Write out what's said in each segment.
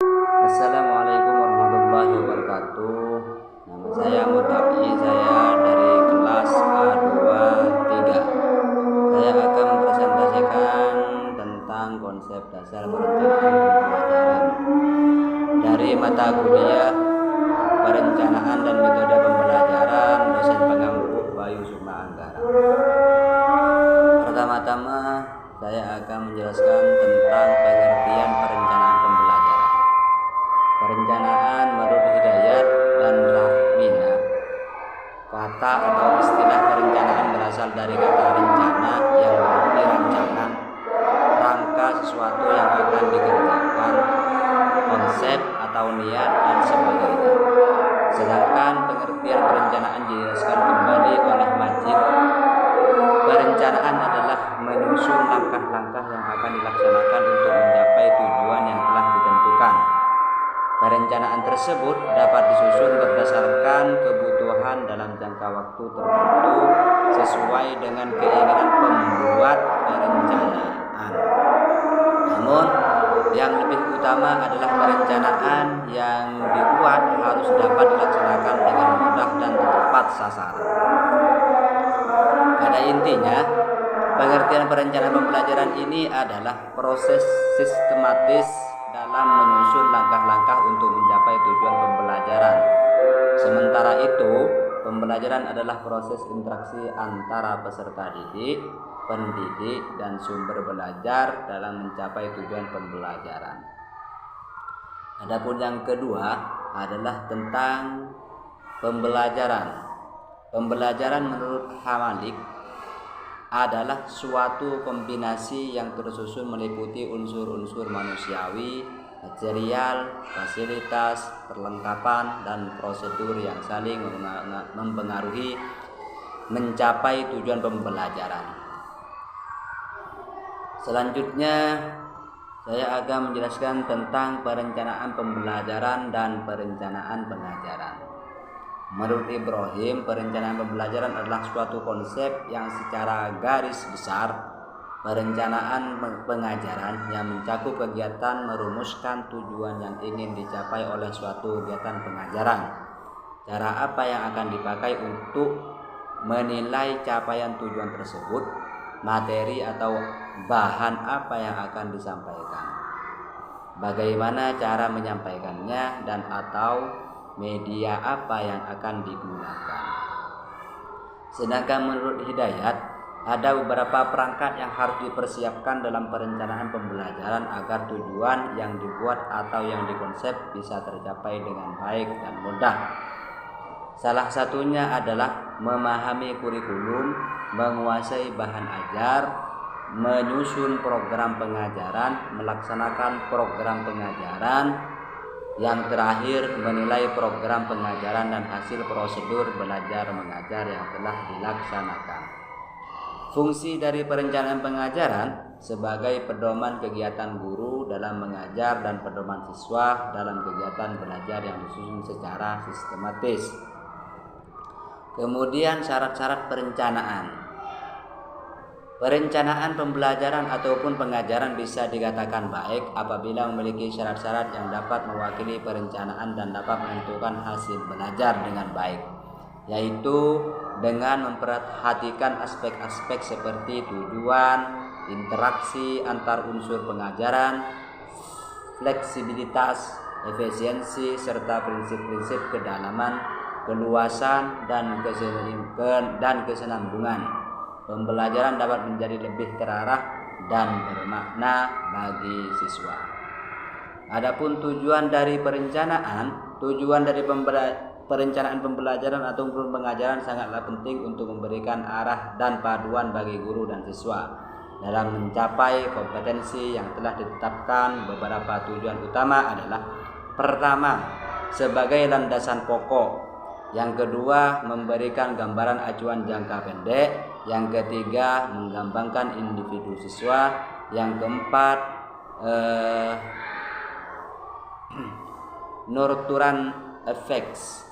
Assalamualaikum warahmatullahi wabarakatuh. Nama saya Mutafi, saya dari kelas A23. Saya akan mempresentasikan tentang konsep dasar perencanaan pembelajaran dari mata kuliah perencanaan dan metode pembelajaran dosen pengampu Bayu Sukma Anggara. Pertama-tama saya akan menjelaskan tentang pengertian perencanaan pembelajaran. Perencanaan menurut Hidayat dan Rahmina, kata atau istilah perencanaan berasal dari kata rencana yang berarti rancangan, rangka sesuatu yang akan dikerjakan, konsep atau niat dan sebagainya. Sedangkan pengertian perencanaan dijelaskan kembali oleh Majid. Perencanaan adalah menyusun langkah-langkah yang akan dilaksanakan untuk mencapai tujuan yang telah ditentukan. Perencanaan tersebut dapat disusun berdasarkan kebutuhan dalam jangka waktu tertentu sesuai dengan keinginan pembuat perencanaan. Namun, yang lebih utama adalah perencanaan yang dibuat harus dapat dilaksanakan dengan mudah dan tepat sasaran. Pada intinya, pengertian perencanaan pembelajaran ini adalah proses sistematis dalam menyusun langkah-langkah untuk mencapai tujuan pembelajaran. Sementara itu, pembelajaran adalah proses interaksi antara peserta didik, pendidik, dan sumber belajar dalam mencapai tujuan pembelajaran. Adapun yang kedua adalah tentang pembelajaran. Pembelajaran menurut Hamalik adalah suatu kombinasi yang tersusun meliputi unsur-unsur manusiawi, material, fasilitas, perlengkapan, dan prosedur yang saling mempengaruhi mencapai tujuan pembelajaran. Selanjutnya, saya akan menjelaskan tentang perencanaan pembelajaran dan perencanaan pengajaran. Menurut Ibrahim, perencanaan pembelajaran adalah suatu konsep yang secara garis besar perencanaan pengajaran yang mencakup kegiatan merumuskan tujuan yang ingin dicapai oleh suatu kegiatan pengajaran, cara apa yang akan dipakai untuk menilai capaian tujuan tersebut, materi atau bahan apa yang akan disampaikan, bagaimana cara menyampaikannya, dan atau media apa yang akan digunakan. Sedangkan menurut Hidayat, ada beberapa perangkat yang harus dipersiapkan dalam perencanaan pembelajaran agar tujuan yang dibuat atau yang dikonsep bisa tercapai dengan baik dan mudah. Salah satunya adalah memahami kurikulum, menguasai bahan ajar, menyusun program pengajaran, melaksanakan program pengajaran, yang terakhir menilai program pengajaran dan hasil prosedur belajar mengajar yang telah dilaksanakan. Fungsi dari perencanaan pengajaran sebagai pedoman kegiatan guru dalam mengajar dan pedoman siswa dalam kegiatan belajar yang disusun secara sistematis. Kemudian syarat-syarat perencanaan. Perencanaan pembelajaran ataupun pengajaran bisa dikatakan baik apabila memiliki syarat-syarat yang dapat mewakili perencanaan dan dapat menentukan hasil belajar dengan baik, yaitu dengan memperhatikan aspek-aspek seperti tujuan, interaksi antar unsur pengajaran, fleksibilitas, efisiensi, serta prinsip-prinsip kedalaman, keluasan, dan kesinambungan. Pembelajaran dapat menjadi lebih terarah dan bermakna bagi siswa. Adapun tujuan dari perencanaan, perencanaan pembelajaran ataupun pengajaran sangatlah penting untuk memberikan arah dan paduan bagi guru dan siswa dalam mencapai kompetensi yang telah ditetapkan. Beberapa tujuan utama adalah: pertama, sebagai landasan pokok; yang kedua, memberikan gambaran acuan jangka pendek; yang ketiga, mengembangkan individu siswa; yang keempat, nurturan effects.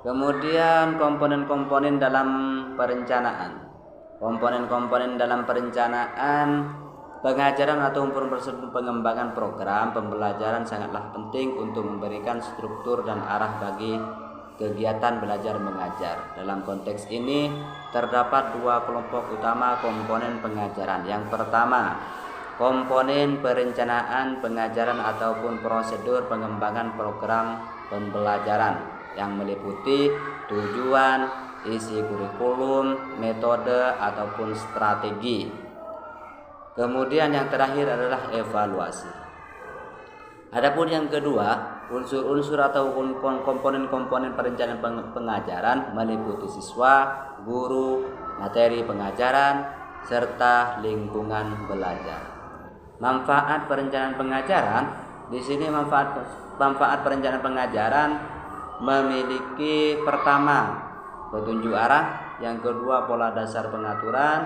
Kemudian komponen-komponen dalam perencanaan. Komponen-komponen dalam perencanaan pengajaran ataupun prosedur pengembangan program pembelajaran sangatlah penting untuk memberikan struktur dan arah bagi kegiatan belajar mengajar. Dalam konteks ini terdapat dua kelompok utama komponen pengajaran. Yang pertama, komponen perencanaan pengajaran ataupun prosedur pengembangan program pembelajaran yang meliputi tujuan, isi kurikulum, metode ataupun strategi. Kemudian yang terakhir adalah evaluasi. Adapun yang kedua, unsur-unsur ataupun komponen-komponen perencanaan pengajaran meliputi siswa, guru, materi pengajaran, serta lingkungan belajar. Manfaat perencanaan pengajaran, di sini manfaat perencanaan pengajaran memiliki pertama petunjuk arah, yang kedua pola dasar pengaturan,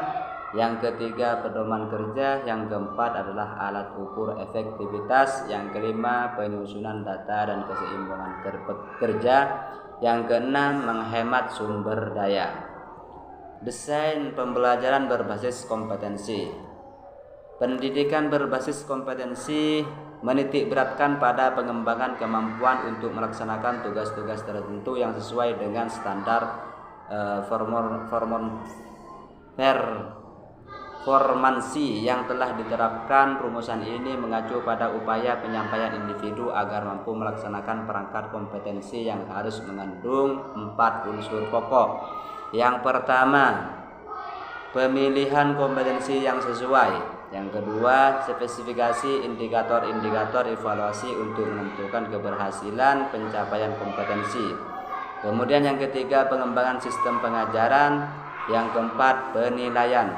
yang ketiga pedoman kerja, yang keempat adalah alat ukur efektivitas, yang kelima penyusunan data dan keseimbangan kerja, yang keenam menghemat sumber daya. Desain pembelajaran berbasis kompetensi. Pendidikan berbasis kompetensi menitik beratkan pada pengembangan kemampuan untuk melaksanakan tugas-tugas tertentu yang sesuai dengan standar performansi yang telah diterapkan. Rumusan ini mengacu pada upaya penyampaian individu agar mampu melaksanakan perangkat kompetensi yang harus mengandung 4 unsur pokok. Yang pertama, pemilihan kompetensi yang sesuai. Yang kedua, spesifikasi indikator-indikator evaluasi untuk menentukan keberhasilan pencapaian kompetensi. Kemudian yang ketiga, pengembangan sistem pengajaran. Yang keempat, penilaian.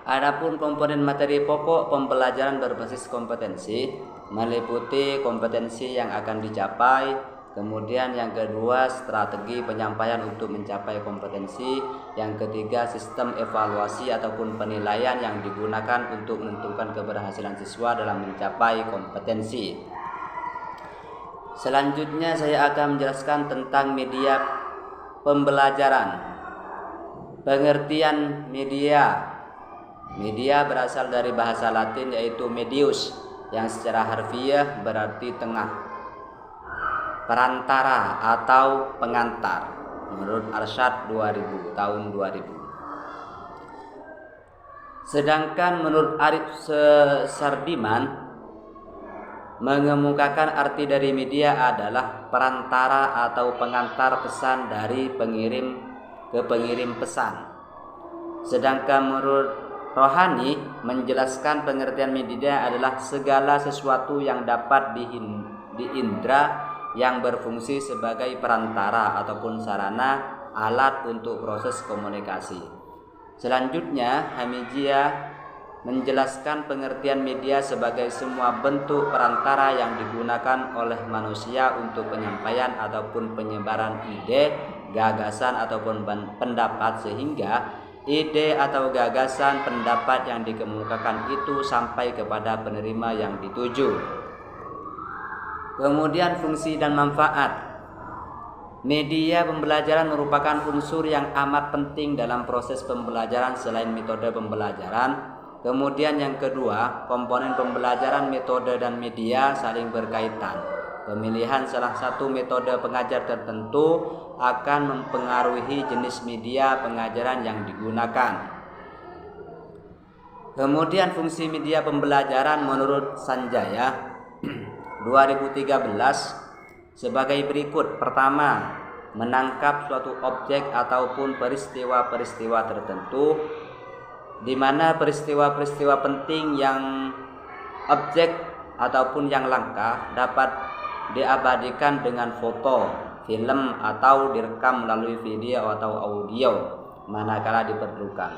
Adapun komponen materi pokok pembelajaran berbasis kompetensi meliputi kompetensi yang akan dicapai. Kemudian yang kedua, strategi penyampaian untuk mencapai kompetensi. Yang ketiga, sistem evaluasi ataupun penilaian yang digunakan untuk menentukan keberhasilan siswa dalam mencapai kompetensi. Selanjutnya saya akan menjelaskan tentang media pembelajaran. Pengertian media. Media berasal dari bahasa Latin yaitu medius, yang secara harfiah berarti tengah, perantara atau pengantar, menurut Arsyad 2000 tahun 2000. Sedangkan menurut Arif Sardiman mengemukakan arti dari media adalah perantara atau pengantar pesan dari pengirim ke pengirim pesan. Sedangkan menurut Rohani menjelaskan pengertian media adalah segala sesuatu yang dapat diindra yang berfungsi sebagai perantara ataupun sarana alat untuk proses komunikasi. Selanjutnya, Hamidiyah menjelaskan pengertian media sebagai semua bentuk perantara yang digunakan oleh manusia untuk penyampaian ataupun penyebaran ide, gagasan ataupun pendapat, sehingga ide atau gagasan pendapat yang dikemukakan itu sampai kepada penerima yang dituju. Kemudian fungsi dan manfaat. Media pembelajaran merupakan unsur yang amat penting dalam proses pembelajaran selain metode pembelajaran. Kemudian yang kedua, komponen pembelajaran, metode dan media saling berkaitan. Pemilihan salah satu metode pengajar tertentu akan mempengaruhi jenis media pengajaran yang digunakan. Kemudian fungsi media pembelajaran menurut Sanjaya 2013 sebagai berikut. Pertama, menangkap suatu objek ataupun peristiwa-peristiwa tertentu, di mana peristiwa-peristiwa penting yang objek ataupun yang langka dapat diabadikan dengan foto, film, atau direkam melalui video atau audio manakala diperlukan.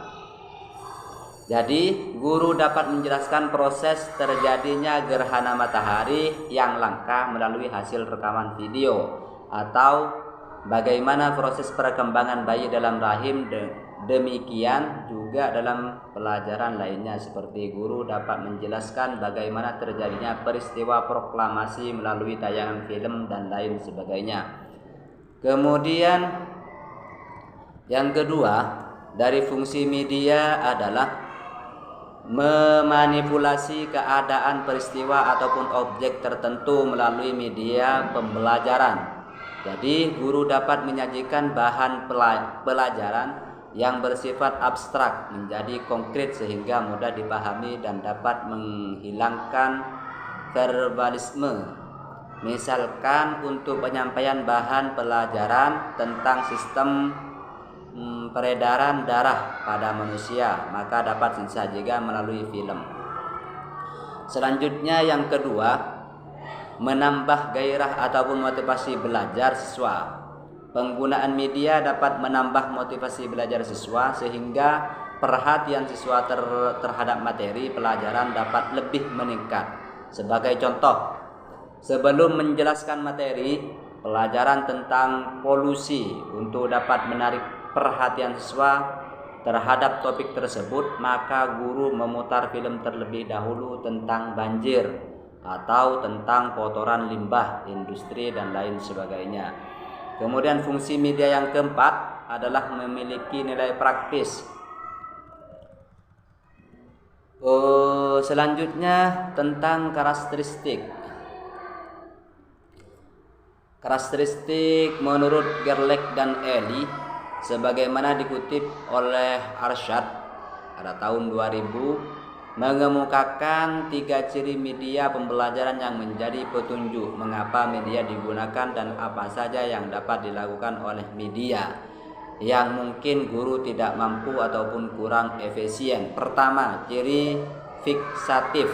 Jadi, guru dapat menjelaskan proses terjadinya gerhana matahari yang langka melalui hasil rekaman video, atau bagaimana proses perkembangan bayi dalam rahim. Demikian juga dalam pelajaran lainnya, seperti guru dapat menjelaskan bagaimana terjadinya peristiwa proklamasi melalui tayangan film dan lain sebagainya. Kemudian yang kedua dari fungsi media adalah memanipulasi keadaan peristiwa ataupun objek tertentu melalui media pembelajaran. Jadi guru dapat menyajikan bahan pelajaran yang bersifat abstrak menjadi konkret sehingga mudah dipahami dan dapat menghilangkan verbalisme. Misalkan untuk penyampaian bahan pelajaran tentang sistem peredaran darah pada manusia, maka dapat disajikan melalui film. Selanjutnya yang kedua, menambah gairah ataupun motivasi belajar siswa. Penggunaan media dapat menambah motivasi belajar siswa sehingga perhatian siswa terhadap materi pelajaran dapat lebih meningkat. Sebagai contoh, sebelum menjelaskan materi pelajaran tentang polusi, untuk dapat menarik perhatian siswa terhadap topik tersebut, maka guru memutar film terlebih dahulu tentang banjir atau tentang kotoran limbah industri dan lain sebagainya. Kemudian fungsi media yang keempat adalah memiliki nilai praktis. Selanjutnya tentang karakteristik menurut Gerlach dan Eli, sebagaimana dikutip oleh Arshad pada tahun 2000, mengemukakan 3 ciri media pembelajaran yang menjadi petunjuk mengapa media digunakan dan apa saja yang dapat dilakukan oleh media yang mungkin guru tidak mampu ataupun kurang efisien. Pertama, ciri fiksatif.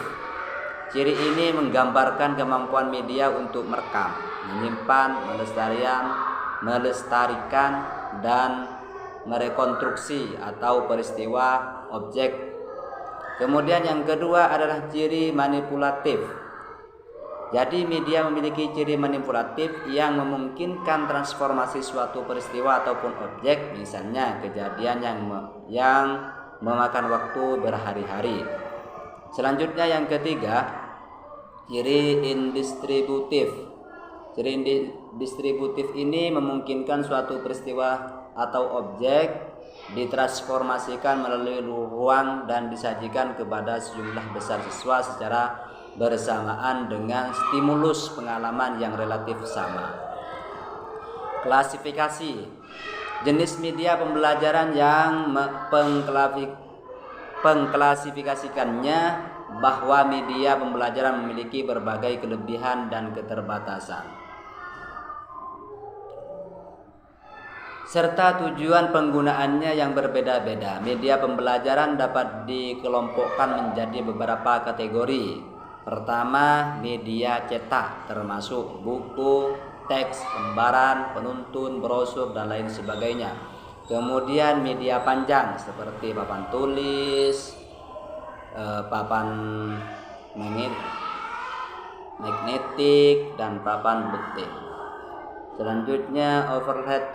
Ciri ini menggambarkan kemampuan media untuk merekam, menyimpan, melestarikan dan merekonstruksi atau peristiwa objek. Kemudian yang kedua adalah ciri manipulatif. Jadi media memiliki ciri manipulatif yang memungkinkan transformasi suatu peristiwa ataupun objek, misalnya kejadian yang memakan waktu berhari-hari. Selanjutnya yang ketiga, ciri indistributif. Ciri distributif ini memungkinkan suatu peristiwa atau objek ditransformasikan melalui ruang dan disajikan kepada sejumlah besar siswa secara bersamaan dengan stimulus pengalaman yang relatif sama. Klasifikasi. Jenis media pembelajaran yang pengklasifikasikannya bahwa media pembelajaran memiliki berbagai kelebihan dan keterbatasan, serta tujuan penggunaannya yang berbeda-beda. Media pembelajaran dapat dikelompokkan menjadi beberapa kategori. Pertama, media cetak, termasuk buku, teks, lembaran, penuntun, brosur, dan lain sebagainya. Kemudian media panjang seperti papan tulis, papan magnetik, dan papan betik. Selanjutnya overhead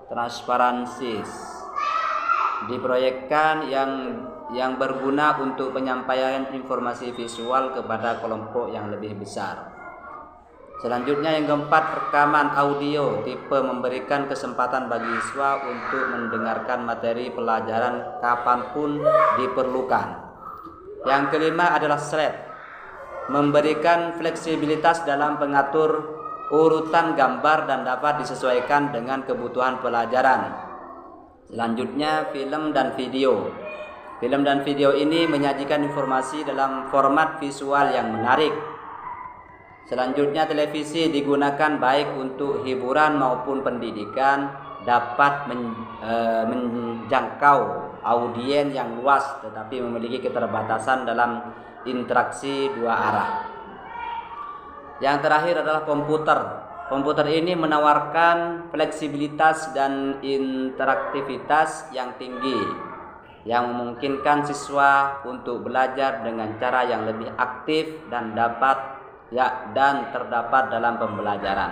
transparansis, diproyekkan yang berguna untuk penyampaian informasi visual kepada kelompok yang lebih besar. Selanjutnya yang keempat, rekaman audio, tipe memberikan kesempatan bagi siswa untuk mendengarkan materi pelajaran kapanpun diperlukan. Yang kelima adalah slide, memberikan fleksibilitas dalam pengatur urutan gambar dan dapat disesuaikan dengan kebutuhan pelajaran. Selanjutnya film dan video. Film dan video ini menyajikan informasi dalam format visual yang menarik. Selanjutnya televisi digunakan baik untuk hiburan maupun pendidikan, dapat menjangkau audiens yang luas tetapi memiliki keterbatasan dalam interaksi dua arah. Yang terakhir adalah komputer. Komputer ini menawarkan fleksibilitas dan interaktivitas yang tinggi, yang memungkinkan siswa untuk belajar dengan cara yang lebih aktif dan terdapat dalam pembelajaran.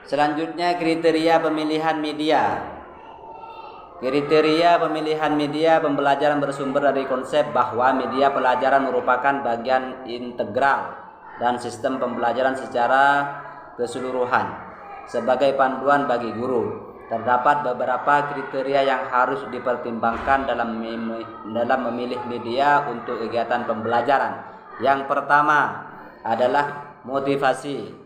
Selanjutnya kriteria pemilihan media. Kriteria pemilihan media pembelajaran bersumber dari konsep bahwa media pelajaran merupakan bagian integral dan sistem pembelajaran secara keseluruhan sebagai panduan bagi guru. Terdapat beberapa kriteria yang harus dipertimbangkan dalam memilih media untuk kegiatan pembelajaran. Yang pertama adalah motivasi.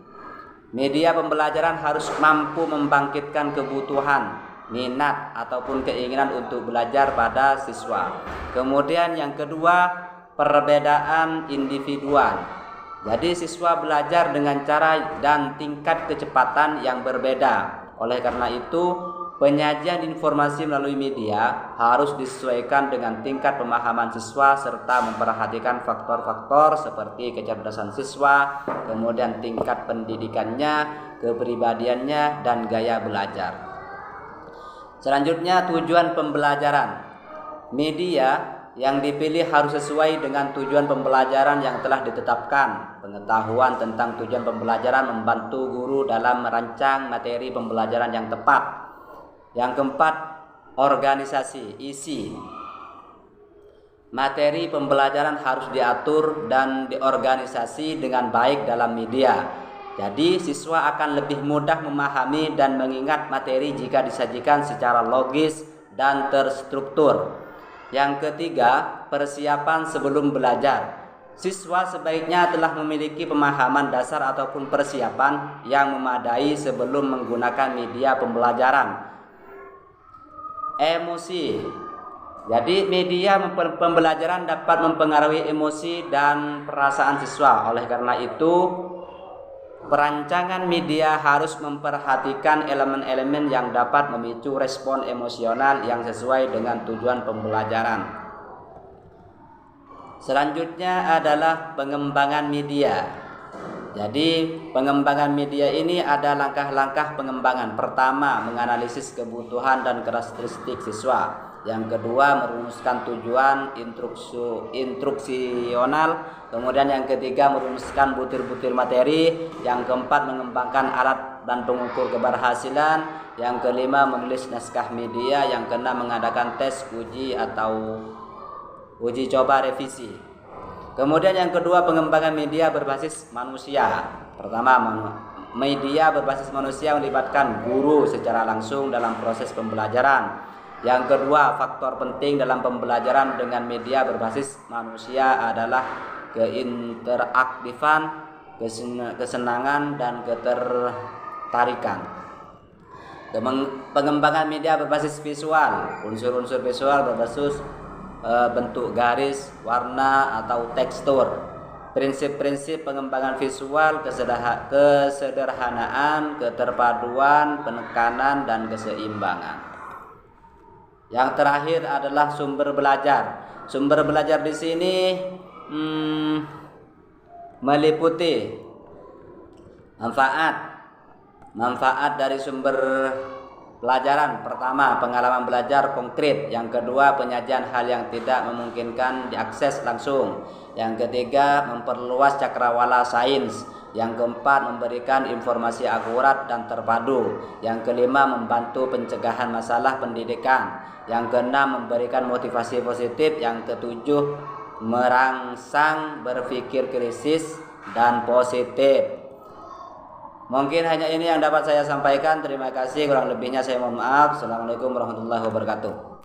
Media pembelajaran harus mampu membangkitkan kebutuhan, minat, ataupun keinginan untuk belajar pada siswa. Kemudian yang kedua, perbedaan individual. Jadi siswa belajar dengan cara dan tingkat kecepatan yang berbeda. Oleh karena itu, penyajian informasi melalui media harus disesuaikan dengan tingkat pemahaman siswa serta memperhatikan faktor-faktor seperti kecerdasan siswa, kemudian tingkat pendidikannya, kepribadiannya, dan gaya belajar. Selanjutnya, tujuan pembelajaran. Media yang dipilih harus sesuai dengan tujuan pembelajaran yang telah ditetapkan. Pengetahuan tentang tujuan pembelajaran membantu guru dalam merancang materi pembelajaran yang tepat. Yang keempat, organisasi, isi. Materi pembelajaran harus diatur dan diorganisasi dengan baik dalam media. Jadi siswa akan lebih mudah memahami dan mengingat materi jika disajikan secara logis dan terstruktur. Yang ketiga, persiapan sebelum belajar. Siswa sebaiknya telah memiliki pemahaman dasar ataupun persiapan yang memadai sebelum menggunakan media pembelajaran. Emosi. Jadi media pembelajaran dapat mempengaruhi emosi dan perasaan siswa. Oleh karena itu, perancangan media harus memperhatikan elemen-elemen yang dapat memicu respon emosional yang sesuai dengan tujuan pembelajaran. Selanjutnya adalah pengembangan media. Jadi pengembangan media ini ada langkah-langkah pengembangan. Pertama, menganalisis kebutuhan dan karakteristik siswa. Yang kedua, merumuskan tujuan instruksional. Kemudian yang ketiga, merumuskan butir-butir materi. Yang keempat, mengembangkan alat dan pengukur keberhasilan. Yang kelima, menulis naskah media. Yang keenam, mengadakan tes uji atau uji coba revisi. Kemudian yang kedua, pengembangan media berbasis manusia. Pertama, media berbasis manusia melibatkan guru secara langsung dalam proses pembelajaran. Yang kedua, faktor penting dalam pembelajaran dengan media berbasis manusia adalah keinteraktifan, kesenangan, dan ketertarikan. Pengembangan media berbasis visual. Unsur-unsur visual berbasis bentuk garis, warna, atau tekstur. Prinsip-prinsip pengembangan visual: kesederhanaan, keterpaduan, penekanan, dan keseimbangan. Yang terakhir adalah sumber belajar. Sumber belajar di sini meliputi manfaat dari sumber pelajaran. Pertama, pengalaman belajar konkret. Yang kedua, penyajian hal yang tidak memungkinkan diakses langsung. Yang ketiga, memperluas cakrawala sains. Yang keempat, memberikan informasi akurat dan terpadu. Yang kelima, membantu pencegahan masalah pendidikan. Yang keenam, memberikan motivasi positif. Yang ketujuh, merangsang berpikir kritis dan positif. Mungkin hanya ini yang dapat saya sampaikan. Terima kasih. Kurang lebihnya saya mohon maaf. Assalamualaikum warahmatullahi wabarakatuh.